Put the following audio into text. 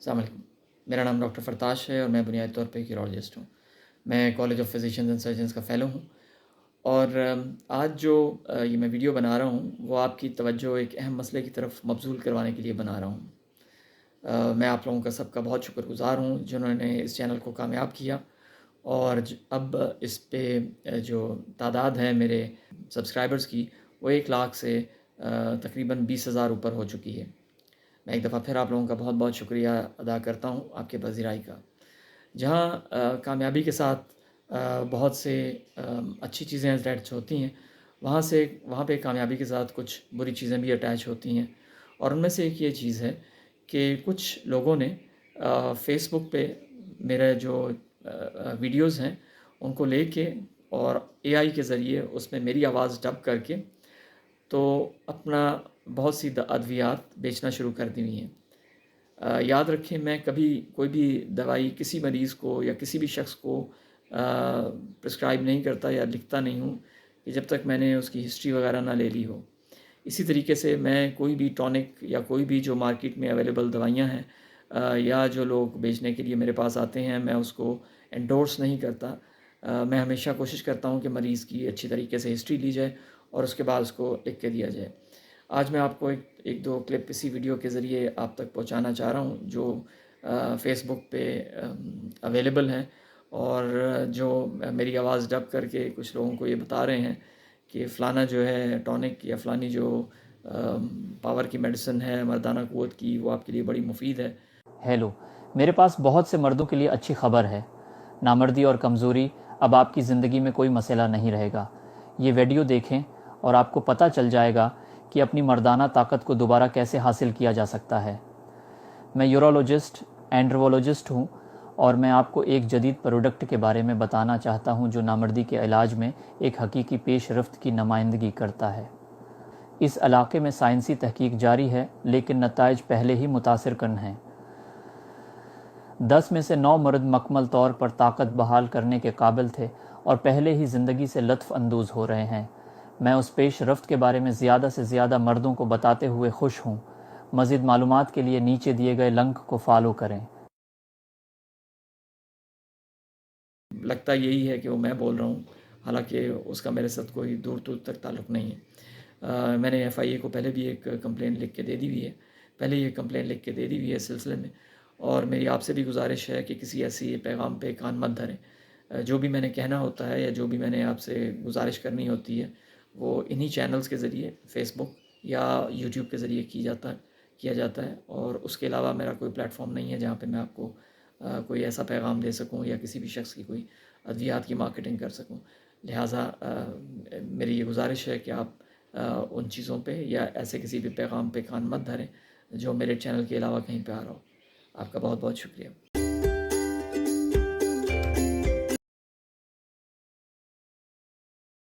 السلام علیکم، میرا نام ڈاکٹر فرتاش ہے اور میں بنیادی طور پہ ایک یورولوجسٹ ہوں۔ میں college of physicians and surgeons کا فیلو ہوں، اور آج جو یہ میں ویڈیو بنا رہا ہوں وہ آپ کی توجہ ایک اہم مسئلے کی طرف مبذول کروانے کے لیے بنا رہا ہوں۔ میں آپ لوگوں کا سب کا بہت شکر گزار ہوں جنہوں نے اس چینل کو کامیاب کیا، اور اب اس پہ جو تعداد ہے میرے سبسکرائبرز کی وہ 1 لاکھ سے تقریباً 20,000 اوپر ہو چکی ہے۔ میں ایک دفعہ پھر آپ لوگوں کا بہت بہت شکریہ ادا کرتا ہوں آپ کے پذیرائی کا۔ جہاں کامیابی کے ساتھ بہت سے اچھی چیزیں اٹیچ ہوتی ہیں، وہاں پہ کامیابی کے ساتھ کچھ بری چیزیں بھی اٹیچ ہوتی ہیں، اور ان میں سے ایک یہ چیز ہے کہ کچھ لوگوں نے فیس بک پہ میرے جو ویڈیوز ہیں ان کو لے کے اور اے آئی کے ذریعے اس میں میری آواز ڈب کر کے تو اپنا بہت سی ادویات بیچنا شروع کر دی ہوئی ہیں۔ یاد رکھیں، میں کبھی کوئی بھی دوائی کسی مریض کو یا کسی بھی شخص کو پرسکرائب نہیں کرتا یا لکھتا نہیں ہوں کہ جب تک میں نے اس کی ہسٹری وغیرہ نہ لے لی ہو۔ اسی طریقے سے میں کوئی بھی ٹونک یا کوئی بھی جو مارکیٹ میں اویلیبل دوائیاں ہیں یا جو لوگ بیچنے کے لیے میرے پاس آتے ہیں، میں اس کو انڈورس نہیں کرتا۔ میں ہمیشہ کوشش کرتا ہوں کہ مریض کی اچھی طریقے سے ہسٹری لی جائے اور اس کے بعد اس کو لکھ کے دیا جائے۔ آج میں آپ کو ایک دو کلپ اسی ویڈیو کے ذریعے آپ تک پہنچانا چاہ رہا ہوں جو فیس بک پہ اویلیبل ہیں، اور جو میری آواز ڈب کر کے کچھ لوگوں کو یہ بتا رہے ہیں کہ فلانا جو ہے ٹونک یا فلانی جو پاور کی میڈیسن ہے مردانہ قوت کی، وہ آپ کے لیے بڑی مفید ہے۔ ہیلو، میرے پاس بہت سے مردوں کے لیے اچھی خبر ہے۔ نامردی اور کمزوری اب آپ کی زندگی میں کوئی مسئلہ نہیں رہے گا۔ یہ ویڈیو دیکھیں اور آپ کو پتہ چل جائے گا کہ اپنی مردانہ طاقت کو دوبارہ کیسے حاصل کیا جا سکتا ہے۔ میں یورولوجسٹ اینڈرولوجسٹ ہوں، اور میں آپ کو ایک جدید پروڈکٹ کے بارے میں بتانا چاہتا ہوں جو نامردی کے علاج میں ایک حقیقی پیش رفت کی نمائندگی کرتا ہے۔ اس علاقے میں سائنسی تحقیق جاری ہے، لیکن نتائج پہلے ہی متاثر کن ہیں۔ 10 میں سے 9 مرد مکمل طور پر طاقت بحال کرنے کے قابل تھے اور پہلے ہی زندگی سے لطف اندوز ہو رہے ہیں۔ میں اس پیش رفت کے بارے میں زیادہ سے زیادہ مردوں کو بتاتے ہوئے خوش ہوں۔ مزید معلومات کے لیے نیچے دیے گئے لنک کو فالو کریں۔ لگتا یہی ہے کہ وہ میں بول رہا ہوں، حالانکہ اس کا میرے ساتھ کوئی دور دور تک تعلق نہیں ہے۔ میں نے ایف آئی اے کو پہلے بھی ایک کمپلین لکھ کے دے دی ہوئی ہے، پہلے یہ کمپلین لکھ کے دے دی ہوئی ہے اس سلسلے میں، اور میری آپ سے بھی گزارش ہے کہ کسی ایسی پیغام پہ کان مت دھریں۔ جو بھی میں نے کہنا ہوتا ہے یا جو بھی میں نے آپ سے گزارش کرنی ہوتی ہے وہ انہی چینلز کے ذریعے فیس بک یا یوٹیوب کے ذریعے کیا جاتا ہے، اور اس کے علاوہ میرا کوئی پلیٹ فارم نہیں ہے جہاں پہ میں آپ کو کوئی ایسا پیغام دے سکوں یا کسی بھی شخص کی کوئی ادویات کی مارکیٹنگ کر سکوں۔ لہٰذا میری یہ گزارش ہے کہ آپ ان چیزوں پہ یا ایسے کسی بھی پیغام پہ کان مت دھریں جو میرے چینل کے علاوہ کہیں پہ آ رہا ہو۔ آپ کا بہت بہت شکریہ۔